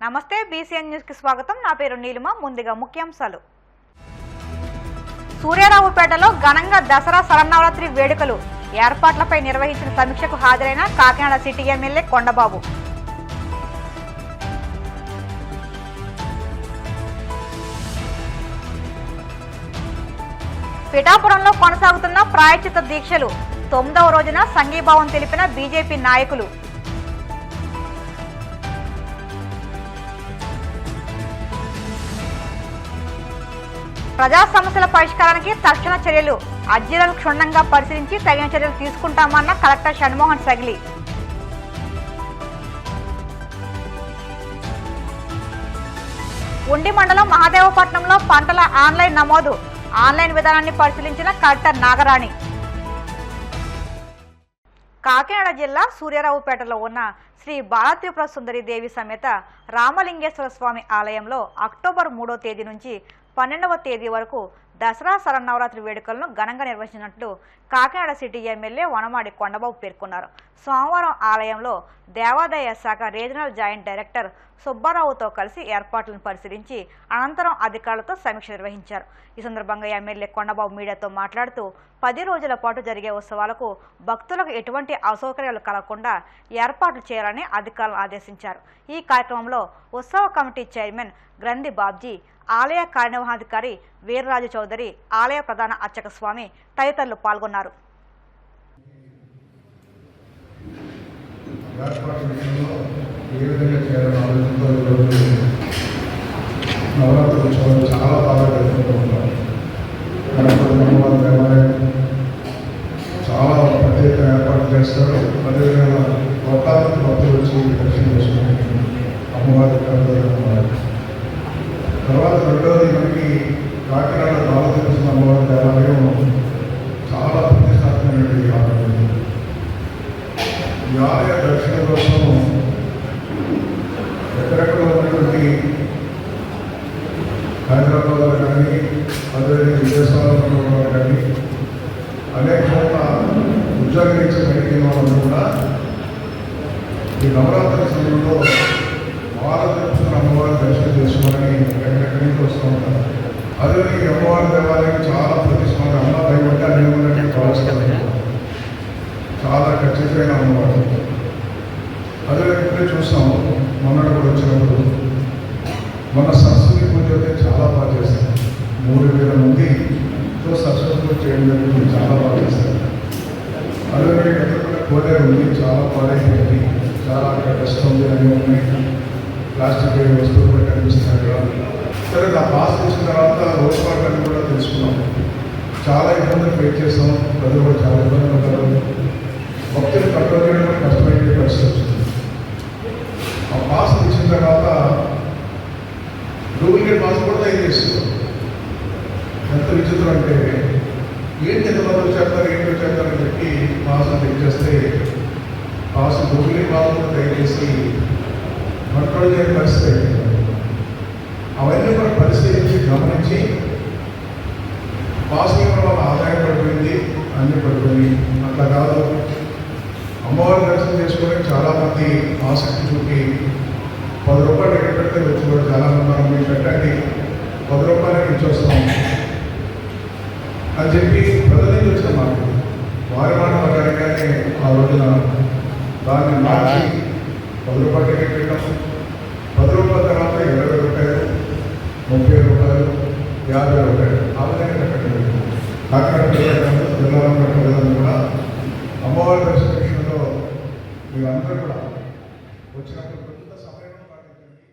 నమస్తే BCN news కి స్వాగతం. నా పేరు నీలిమ. ముందుగా ముఖ్యాంశాలు. సూర్యారావుపేటలో ఘనంగా దసరా శరన్నవరాత్రి వేడుకలు ఏర్పాట్లపై నిర్వహించిన సమీక్షకు హాజరైన కాకినాడ సిటీ ఎమ్మెల్యే కొండబాబు. పిఠాపురంలో కొనసాగుతున్న ప్రాయశ్చిత్త దీక్షలు 9వ రోజున సంఘీభావం తెలిపిన బీజేపీ నాయకులు. ప్రజా సమస్యల పరిష్కారానికి తక్షణ చర్యలు, అర్జీలను క్షుణ్ణంగా పరిశీలించి తగిన చర్యలు తీసుకుంటామన్న కలెక్టర్ షణ్మోహన్ సగిలి. ఉండి మండలం మహాదేవపట్నంలో పంటల ఆన్లైన్ నమోదు, ఆన్లైన్ విధానాన్ని పరిశీలించిన కలెక్టర్ నాగరాణి. కాకినాడ జిల్లా సూర్యారావుపేటలో ఉన్న శ్రీ బాలత్రిపుర సుందరి దేవి సమేత రామలింగేశ్వర స్వామి ఆలయంలో అక్టోబర్ 3వ తేదీ నుంచి 12వ తేదీ వరకు దసరా శరన్నవరాత్రి వేడుకలను ఘనంగా నిర్వహించినట్లు కాకినాడ సిటీ ఎమ్మెల్యే వనమాడి కొండబాబు పేర్కొన్నారు. సోమవారం ఆలయంలో దేవాదాయ శాఖ రీజనల్ జాయింట్ డైరెక్టర్ సుబ్బారావుతో కలిసి ఏర్పాట్లను పరిశీలించి అనంతరం అధికారులతో సమీక్ష నిర్వహించారు. ఈ సందర్భంగా ఎమ్మెల్యే కొండబాబు మీడియాతో మాట్లాడుతూ 10 రోజుల పాటు జరిగే ఉత్సవాలకు భక్తులకు ఎటువంటి అసౌకర్యాలు కలగకుండా ఏర్పాట్లు చేయాలని అధికారులను ఆదేశించారు. ఈ కార్యక్రమంలో ఉత్సవ కమిటీ చైర్మన్ గ్రంథి బాబ్జీ, ఆలయ కార్యనిర్వహణాధికారి వీర్రాజు చౌదరి, ఆలయ ప్రధాన అర్చక స్వామి తదితరులు పాల్గొన్నారు. నవరాత్రి ఉత్సవాలు చాలా బాగా జరుపుకుంటూ ఉంటారు. చాలా ప్రత్యేక ఏర్పాటు చేస్తారు. అదేవిధంగా కోట్లాది భక్తులు వచ్చి దర్శనం చేసుకుని అమ్మవారి తర్వాత రెండవది మనకి కాకినాడ బాలకృష్ణ అమ్మవారి దేవాలయం చాలా ప్రతిష్టాత్మకమైనటువంటి ఆలయం. ఈ ఆలయ దర్శన కోసం ఎక్కడెక్కడ ఉన్నటువంటి హైదరాబాద్లో కానీ అదేవిధంగా విదేశాలలో కానీ అనేక చోట్ల ఉద్యోగరీత్యా బయటికి వాళ్ళందరూ కూడా ఈ నవరాత్రి సమయంలో బాలకృష్ణ అమ్మవారి దర్శనం చేసుకోవాలని ఎక్కడెక్కడి నుంచి వస్తూ ఉంటారు. అదేవిధంగా ఈ అమ్మవారి దేవాలయం చాలా ప్రతిష్టంగా అమ్మ దైవంటే అన్ని ఉన్నట్టు భావిస్తారు. చాలా ఖచ్చితమైన అమ్మవారు. అదేవిధంగా చూస్తాము మొన్నటి కూడా వచ్చినప్పుడు మన సరస్వతి పూజ అయితే చాలా బాగా చేస్తారు. 3000 మందితో సరస్వతి పూజ చేయడం జరిగింది. చాలా బాగా చేస్తారు. అదేవిధంగా ఎక్కడ కోలేరు ఉంది, చాలా పాడైపోయింది, చాలా అక్కడ డస్ట్ ఉంది, అన్నీ ఉన్నాయి, ప్లాస్టిక్ వస్తువులు కూడా కనిపిస్తున్నాయి కదా. సరే, నా పాస్ వచ్చిన తర్వాత రోజుపాటు కూడా తెలుసుకున్నాం. చాలా ఇబ్బందులు ఫేస్ చేస్తాం. ప్రజలు కూడా చాలా ఇబ్బందులు ఉంటారు. భక్తులు కంట్రోల్ చేయడం కూడా కష్టమైన పరిస్థితి వచ్చింది. ఆ పాస్ ఇచ్చిన తర్వాత డూప్లికేట్ పాస్ కూడా తయారు చేస్తున్నాం. ఎంత విచిత్రం అంటే ఏంటి ఎంతమంది వచ్చేస్తారు, ఏంటి వచ్చేస్తారని చెప్పి పాస్ చెక్ చేస్తే పాస్ డూప్లికేట్ పాస్ కూడా తయారు చేసి కంట్రోల్ చేయని పరిస్థితి అయిపోయింది. అవన్నీ కూడా పరిశీలించి గమనించి పాస్ ఇవ్వడం వల్ల ఆదాయం పడిపోయింది, అన్నీ పడిపోయింది. అట్లా కాదు, అమ్మవారి దర్శనం చేసుకోవడానికి చాలామంది ఆసక్తి చూపి 10 రూపాయలు ఎక్కడ పెడితే వచ్చి కూడా చాలామంది మనం మీరు పెట్టండి 10 రూపాయలకి ఇచ్చొస్తాం అని చెప్పి ప్రజల నుంచి వచ్చిన మాట వారి మాట ప్రకారంగానే ఆ రోజున దాన్ని మార్చి 10 రూపాయలు టికెట్ పెట్టాం. 10 రూపాయల తర్వాత 20 రూపాయలు, 30 రూపాయలు, 50 రూపాయలు ఆ విధంగా పెట్టండి. కాకినాడ పిల్లలందరూ కూడా అమ్మవారి దర్శన విషయంలో మీరందరూ కూడా వచ్చినప్పుడు కొంత సమయం పాటించండి.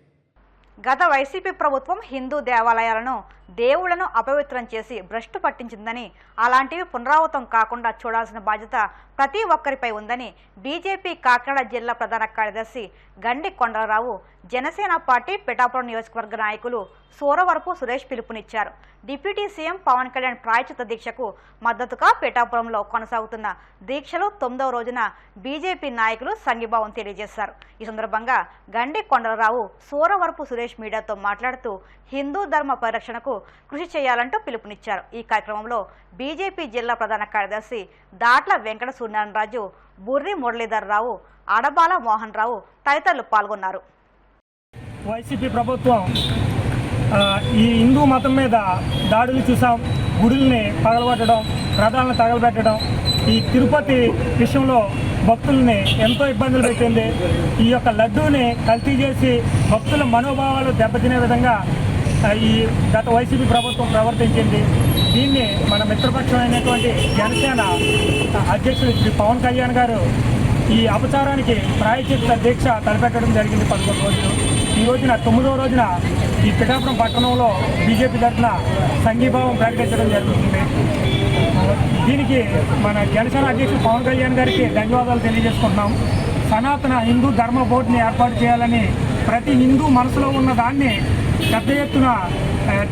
గత వైసీపీ ప్రభుత్వం హిందూ దేవాలయాలను, దేవుళ్లను అపవిత్రం చేసి భ్రష్టు పట్టించిందని, అలాంటివి పునరావృతం కాకుండా చూడాల్సిన బాధ్యత ప్రతి ఒక్కరిపై ఉందని బీజేపీ కాకినాడ జిల్లా ప్రధాన కార్యదర్శి గండి కొండలరావు, జనసేన పార్టీ పిఠాపురం నియోజకవర్గ నాయకులు సూరవరపు సురేష్ పిలుపునిచ్చారు. డిప్యూటీ సీఎం పవన్ కళ్యాణ్ ప్రాయశ్చిత్త దీక్షకు మద్దతుగా పిఠాపురంలో కొనసాగుతున్న దీక్షలో 9వ రోజున బీజేపీ నాయకులు సంఘీభావం తెలియజేశారు. ఈ సందర్భంగా గండి కొండలరావు సూరవరపు సురేష్ మీడియాతో మాట్లాడుతూ హిందూ ధర్మ పరిరక్షణకు కృషి చేయాలంటూ పిలుపునిచ్చారు. ఈ కార్యక్రమంలో బీజేపీ జిల్లా ప్రధాన కార్యదర్శి దాట్ల వెంకట సూర్యనారాయణరాజు, బుర్రి మురళీధర్ రావు, అడబాల మోహన్ రావు తదితరులు పాల్గొన్నారు. వైసీపీ ప్రభుత్వం ఈ హిందూ మతం మీద దాడులు చూసాం. గుడుల్ని పగలగొట్టడం, రథాలను తగలబెట్టడం, ఈ తిరుపతి విషయంలో భక్తుల్ని ఎంతో ఇబ్బందులు పెట్టింది. ఈ యొక్క లడ్డూని కల్తీ చేసి భక్తుల మనోభావాలు దెబ్బతినే విధంగా ఈ గత వైసీపీ ప్రభుత్వం ప్రవర్తించింది. దీన్ని మన మిత్రపక్షమైనటువంటి జనసేన అధ్యక్షుడు శ్రీ పవన్ కళ్యాణ్ గారు ఈ అపచారానికి ప్రాయశ్చిత్త దీక్ష తలపెట్టడం జరిగింది 11 రోజులు. ఈ రోజున 9వ రోజున ఈ పిఠాపురం పట్టణంలో బీజేపీ తరఫున సంఘీభావం ప్రకటించడం జరుగుతుంది. దీనికి మన జనసేన అధ్యక్షుడు పవన్ కళ్యాణ్ గారికి ధన్యవాదాలు తెలియజేసుకుంటున్నాం. సనాతన హిందూ ధర్మ బోర్డుని ఏర్పాటు చేయాలని ప్రతి హిందూ మనసులో ఉన్న దాన్ని పెద్ద ఎత్తున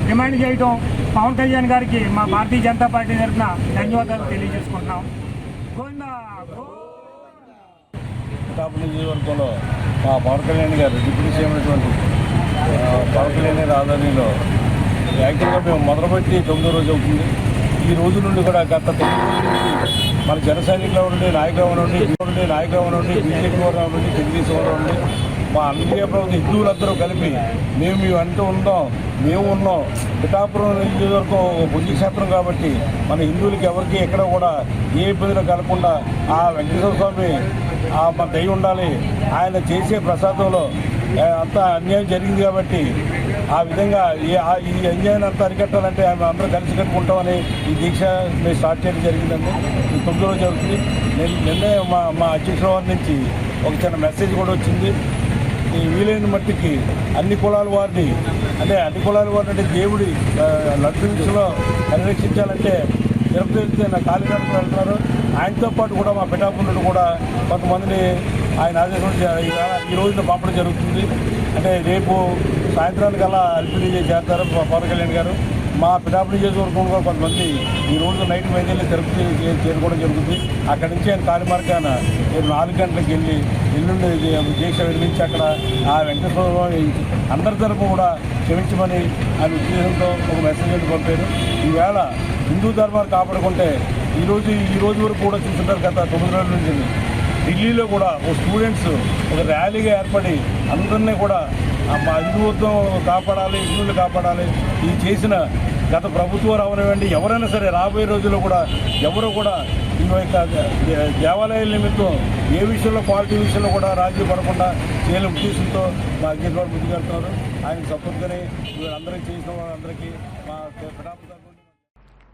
డిమాండ్ చేయడం పవన్ కళ్యాణ్ గారికి మా భారతీయ జనతా పార్టీ తరఫున ధన్యవాదాలు తెలియజేసుకుంటున్నాం. పిఠాపురం నియోజకవర్గంలో మా పవన్ కళ్యాణ్ గారు డిప్యూటీ సీఎం అయినటువంటి పవన్ కళ్యాణ్ గారి ఆధ్వర్యంలో యాక్చువల్గా మేము మొదలుపెట్టి 9వ రోజు అవుతుంది. ఈ రోజు నుండి కూడా గత 9 రోజుల నుంచి మన జన సైనికులు ఉండి నాయకులు ఉండి బీజేపీ వారు ఉండి తెలుగుదేశం వారు ఉండి మా అన్ని ప్రభుత్వం హిందువులందరూ కలిపి మేము అంటూ మేము ఉన్నాం. పిఠాపురం నియోజకవర్గం పుణ్యక్షేత్రం కాబట్టి మన హిందువులకి ఎవరికి ఎక్కడ కూడా ఏ ఇబ్బందులు కలగకుండా ఆ వెంకటేశ్వర స్వామి మన దయ ఉండాలి. ఆయన చేసే ప్రసాదంలో అంత అన్యాయం జరిగింది కాబట్టి ఆ విధంగా ఈ అన్యాయాన్ని అంతా అరికట్టాలంటే ఆమె అందరూ కలిసి కట్టుకుంటామని ఈ దీక్ష మేము స్టార్ట్ చేయడం జరిగిందండి. ఈ 9వ రోజు జరుగుతుంది. నిన్నే మా అధ్యక్షుల వారి నుంచి ఒక చిన్న మెసేజ్ కూడా వచ్చింది. ఈ వీలైన మట్టికి అన్ని కులాల వారిని అంటే దేవుడి లడ్డు విషయంలో పరిరక్షించాలంటే తిరుపతి నా కాళీనడక వెళ్తున్నారు. ఆయనతో పాటు కూడా మా పిఠాపురం కూడా కొంతమందిని ఆయన ఆదేశం ఈ రోజున పంపడం జరుగుతుంది. అంటే రేపు సాయంత్రానికల్లా ఎల్పీడీ చేస్తారు పవన్ కళ్యాణ్ గారు. మా పిఠాపురం నియోజకవర్గం కూడా కొంతమంది ఈ రోజు నైట్ బయలుదేరి తిరుపతి చేరుకోవడం జరుగుతుంది. అక్కడి నుంచి ఆయన కాలిమార్గాన రేపు 4 గంటలకు వెళ్ళి ఎల్లుండి దీక్ష నిర్మించి అక్కడ ఆ వెంకటేశ్వర అందరి తరపు కూడా క్షమించమని ఆయన ఉద్దేశంతో ఒక మెసేజ్ పంపారు. ఈవేళ హిందూ ధర్మాలు కాపాడుకుంటే ఈ రోజు వరకు కూడా చూస్తుంటారు. గత 9 రోజుల నుంచి ఢిల్లీలో కూడా స్టూడెంట్స్ ఒక ర్యాలీగా ఏర్పడి అందరినీ కూడా మా హిందుత్వం కాపాడాలి, హిందువులు కాపాడాలి. ఇది చేసిన గత ప్రభుత్వం అవనివ్వండి ఎవరైనా సరే రాబోయే రోజుల్లో కూడా ఎవరు కూడా ఈ యొక్క దేవాలయాల నిమిత్తం ఏ విషయంలో క్వాలిటీ విషయంలో కూడా రాజీ పడకుండా చేయని ఉద్దేశంతో మా అధ్యక్షులు ముందుకెళ్తున్నారు. ఆయన సపోర్ట్గానే అందరికీ చేసిన వాళ్ళందరికీ మా పిఠాపురం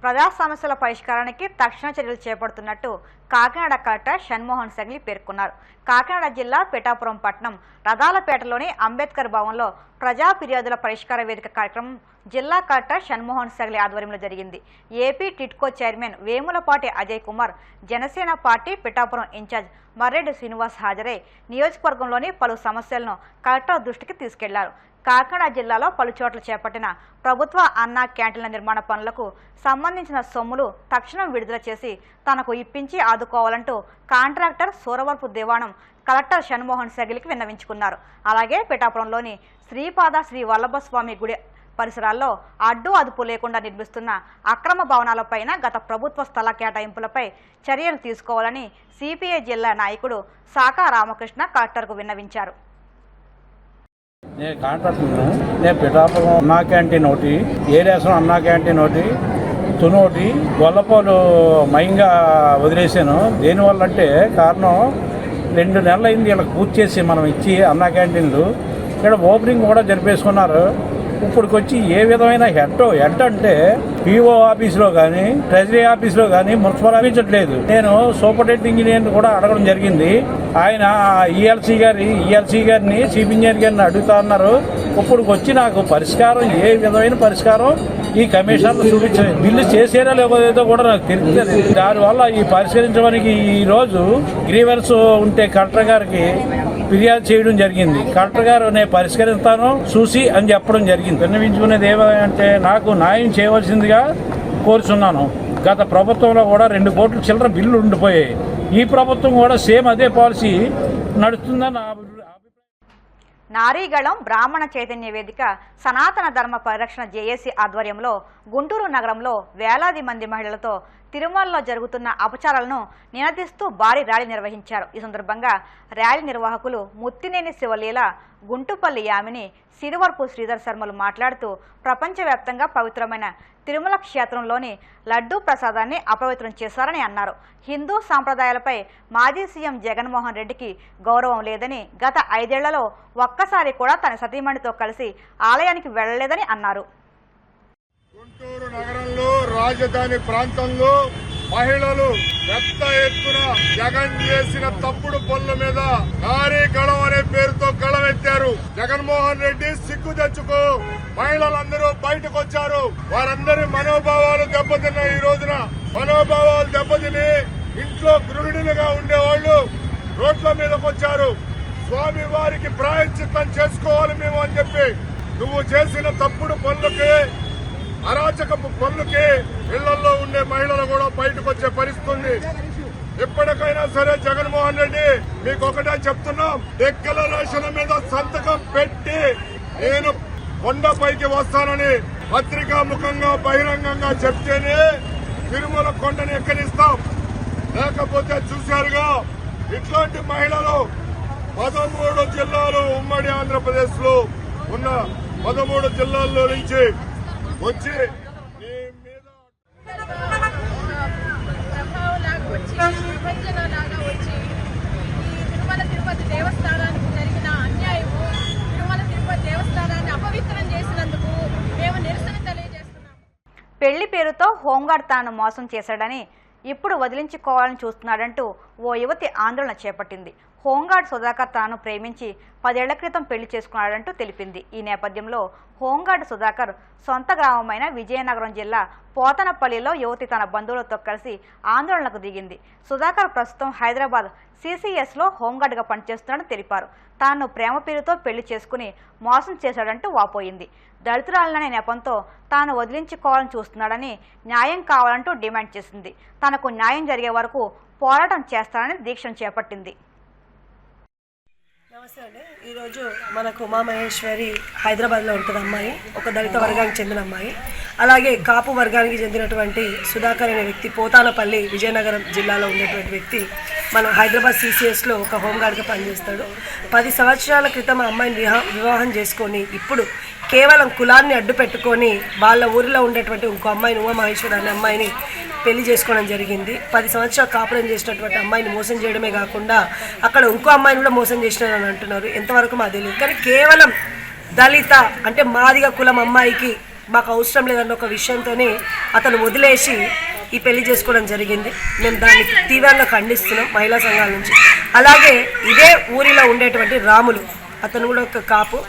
ప్రజా సమస్యల పరిష్కారానికి తక్షణ చర్యలు చేపడుతున్నట్టు కాకినాడ కలెక్టర్ షణ్మోహన్ సగిలి పేర్కొన్నారు. కాకినాడ జిల్లా పిఠాపురం పట్టణం రథాలపేటలోని అంబేద్కర్ భవన్లో ప్రజా ఫిర్యాదుల పరిష్కార వేదిక కార్యక్రమం జిల్లా కలెక్టర్ షణ్మోహన్ సగిలి ఆధ్వర్యంలో జరిగింది. AP TIDCO chairman Vemulapati Ajay Kumar, Janasena party Pithapuram incharge Marreddy Srinivas హాజరై నియోజకవర్గంలోని పలు సమస్యలను కలెక్టర్ దృష్టికి తీసుకెళ్లారు. కాకినాడ జిల్లాలో పలుచోట్ల చేపట్టిన ప్రభుత్వ అన్నా క్యాంటీన్ల నిర్మాణ పనులకు సంబంధించిన సొమ్ములు తక్షణం విడుదల చేసి తనకు ఇప్పించి ఆదుకోవాలంటూ కాంట్రాక్టర్ సూరవరపు దేవాణం కలెక్టర్ షణ్మోహన్ సగిలికి విన్నవించుకున్నారు. అలాగే పిఠాపురంలోని శ్రీపాద శ్రీ వల్లభస్వామి గుడి పరిసరాల్లో అడ్డు అదుపు లేకుండా నిర్మిస్తున్న అక్రమ భవనాలపైన గత ప్రభుత్వ స్థల కేటాయింపులపై చర్యలు తీసుకోవాలని సిపిఐ జిల్లా నాయకుడు సాకా రామకృష్ణ కలెక్టర్కు విన్నవించారు. నేను కాంట్రాక్టర్ను. నేను పిఠాపురం అన్నా క్యాంటీన్ ఒకటి, ఏరియాసం అన్నా క్యాంటీన్ ఒకటి, తునోటి గొల్లపాలు మయంగా వదిలేసాను. దేనివల్ల అంటే కారణం 2 నెలలు అయింది వీళ్ళకి పూర్తి చేసి మనం ఇచ్చి అన్నా క్యాంటీన్లు ఇక్కడ ఓపెనింగ్ కూడా జరిపేసుకున్నారు. ఇప్పుడుకొచ్చి ఏ విధమైన హెడ్ అంటే పిఓ ఆఫీస్లో కానీ ట్రెజరీ ఆఫీస్లో కానీ మున్సిపల్ ఆఫీసట్లేదు. నేను సూపరింటెండెంట్ ఇంజనీర్ని కూడా అడగడం జరిగింది. ఆయన ఈఎల్సీ గారిని చీఫ్ ఇంజనీర్ గారిని అడుగుతా ఉన్నారు. ఇప్పుడుకొచ్చి నాకు పరిష్కారం ఏ విధమైన పరిష్కారం ఈ కమిషనర్లు చూపించారు. బిల్లు చేసేరా లేకపోతే కూడా నాకు తెలుస్తుంది. దానివల్ల ఈ పరిష్కరించడానికి ఈరోజు గ్రీవెన్స్ ఉంటే కలెక్టర్ గారికి ఫిర్యాదు చేయడం జరిగింది. కలెక్టర్ గారు నేను పరిష్కరిస్తాను చూసి అని చెప్పడం జరిగింది. విన్నవించుకునేది ఏమంటే నాకు న్యాయం చేయవలసిందిగా కోరుచున్నాను. గత ప్రభుత్వంలో కూడా 2 కోట్ల చిల్లర బిల్లు ఉండిపోయాయి. ఈ ప్రభుత్వం కూడా సేమ్ అదే పాలసీ నడుస్తుందని నా అభిప్రాయం. నారీగళం బ్రాహ్మణ చైతన్య వేదిక సనాతన ధర్మ పరిరక్షణ జేఏసీ ఆధ్వర్యంలో గుంటూరు నగరంలో వేలాది మంది మహిళలతో తిరుమలలో జరుగుతున్న అపచారాలను నినదిస్తూ భారీ ర్యాలీ నిర్వహించారు. ఈ సందర్భంగా ర్యాలీ నిర్వాహకులు ముత్తినేని శివలీల గుంటుపల్లి యామిని, సిరివర్పు శ్రీధర్ శర్మలు మాట్లాడుతూ ప్రపంచవ్యాప్తంగా పవిత్రమైన తిరుమల క్షేత్రంలోని లడ్డూ ప్రసాదాన్ని అపవిత్రం చేశారని అన్నారు. హిందూ సాంప్రదాయాలపై మాజీ సీఎం జగన్మోహన్ రెడ్డికి గౌరవం లేదని, గత 5 ఏళ్లలో ఒక్కసారి కూడా తన సతీమణితో కలిసి ఆలయానికి వెళ్లలేదని అన్నారు. గుంటూరు నగరంలో రాజధాని ప్రాంతంలో మహిళలు పెద్ద ఎత్తున జగన్ చేసిన తప్పుడు పనుల మీద నారీ గళం అనే పేరుతో గళమెత్తారు. జగన్మోహన్ రెడ్డి సిగ్గు తెచ్చుకో, మహిళలందరూ బయటకు వచ్చారు. వారందరి మనోభావాలు దెబ్బతిన్నాయి. ఈ రోజున మనోభావాలు దెబ్బతిని ఇంట్లో గృహిణులుగా ఉండేవాళ్లు రోడ్ల మీదకి వచ్చారు. స్వామి వారికి ప్రాయశ్చిత్తం చేసుకోవాలి మేము అని చెప్పి, నువ్వు చేసిన తప్పుడు పనులకి, అరాచకపు పనులకి ఇళ్లలో ఉండే మహిళలు కూడా బయటకు వచ్చే పరిస్థితి ఉంది. ఎప్పటికైనా సరే జగన్మోహన్ రెడ్డి మీకు ఒకటే చెప్తున్నాం, డిక్లరేషన్ మీద సంతకం పెట్టి నేను కొండపైకి వస్తానని పత్రికా ముఖంగా బహిరంగంగా చెప్తేనే తిరుమల కొండని ఎక్కడిస్తాం. లేకపోతే చూశారుగా ఇట్లాంటి మహిళలు 13 జిల్లాలు ఉమ్మడి ఆంధ్రప్రదేశ్ లో ఉన్న 13 జిల్లాల్లో నుంచి వచ్చి నీ మీద ప్రభావంలాగా వచ్చి విభజనలాగా వచ్చి ఈ తిరుమల తిరుపతి దేవస్థానానికి జరిగిన అన్యాయము, తిరుమల తిరుపతి దేవస్థానాన్ని అపవిత్రం చేసినందుకు మేము నిరసన తెలియజేస్తున్నాము. పెళ్లి పేరుతో హోంగార్డ్ తాను మోసం చేశాడని, ఇప్పుడు వదిలించుకోవాలని చూస్తున్నాడంటూ ఓ యువతి ఆందోళన చేపట్టింది. హోంగార్డ్ సుధాకర్ తాను ప్రేమించి 10 ఏళ్ల క్రితం పెళ్లి చేసుకున్నాడంటూ తెలిపింది. ఈ నేపథ్యంలో హోంగార్డ్ సుధాకర్ సొంత గ్రామమైన విజయనగరం జిల్లా పోతనపల్లిలో యువతి తన బంధువులతో కలిసి ఆందోళనకు దిగింది. సుధాకర్ ప్రస్తుతం హైదరాబాద్ CCSలో హోంగార్డ్గా పనిచేస్తున్నాడని తెలిపారు. తాను ప్రేమ పేరుతో పెళ్లి చేసుకుని మోసం చేశాడంటూ వాపోయింది. దళితురాలనే నెపంతో తాను వదిలించుకోవాలని చూస్తున్నాడని, న్యాయం కావాలంటూ డిమాండ్ చేసింది. తనకు న్యాయం జరిగే వరకు పోరాటం చేస్తానని దీక్షను చేపట్టింది. నమస్తే అండి. ఈరోజు మనకు ఉమామహేశ్వరి హైదరాబాద్లో ఉంటుంది అమ్మాయి, ఒక దళిత వర్గానికి చెందిన అమ్మాయి. అలాగే కాపు వర్గానికి చెందినటువంటి సుధాకర్ అనే వ్యక్తి పోతానపల్లి విజయనగరం జిల్లాలో ఉండేటువంటి వ్యక్తి మన హైదరాబాద్ CCSలో ఒక హోంగార్డ్గా పనిచేస్తాడు. 10 సంవత్సరాల క్రితం ఆ అమ్మాయిని వివాహం చేసుకొని ఇప్పుడు కేవలం కులాన్ని అడ్డు పెట్టుకొని వాళ్ళ ఊరిలో ఉండేటువంటి ఇంకో అమ్మాయిని, ఉమామహేశ్వరి అనే అమ్మాయిని పెళ్లి చేసుకోవడం జరిగింది. 10 సంవత్సరాలు కాపురం చేసినటువంటి అమ్మాయిని మోసం చేయడమే కాకుండా అక్కడ ఇంకో అమ్మాయిని కూడా మోసం చేసినారని అంటున్నారు. ఎంతవరకు మాకు తెలియదు. కానీ కేవలం దళిత అంటే మాదిగ కులం అమ్మాయికి మాకు అవసరం లేదన్న ఒక విషయంతోనే అతను వదిలేసి ఈ పెళ్లి చేసుకోవడం జరిగింది. మేము దాన్ని తీవ్రంగా ఖండిస్తున్నాం మహిళా సంఘాల నుంచి. అలాగే ఇదే ఊరిలో ఉండేటువంటి రాములు, అతను కూడా ఒక కాపు.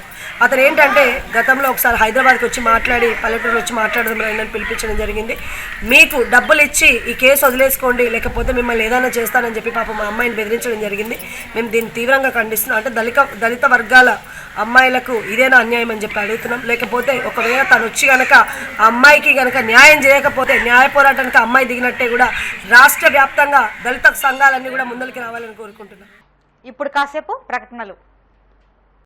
అతను ఏంటంటే గతంలో ఒకసారి హైదరాబాద్కి వచ్చి మాట్లాడి, పల్లెటూరు వచ్చి మాట్లాడడం ఆయనని పిలిపించడం జరిగింది. మీకు డబ్బులు ఇచ్చి ఈ కేసు వదిలేసుకోండి, లేకపోతే మిమ్మల్ని ఏదైనా చేస్తానని చెప్పి పాపం మా అమ్మాయిని బెదిరించడం జరిగింది. మేము దీన్ని తీవ్రంగా ఖండిస్తున్నాం. అంటే దళిత వర్గాల అమ్మాయిలకు ఇదేనా అన్యాయం అని చెప్పి అడుగుతున్నాం. లేకపోతే ఒకవేళ తను వచ్చి కనుక ఆ అమ్మాయికి కనుక న్యాయం చేయకపోతే న్యాయ పోరాటానికి అమ్మాయి దిగినట్టే కూడా రాష్ట్ర వ్యాప్తంగా దళిత సంఘాలన్నీ కూడా ముందరికి రావాలని కోరుకుంటున్నాం. ఇప్పుడు కాసేపు ప్రకటనలు.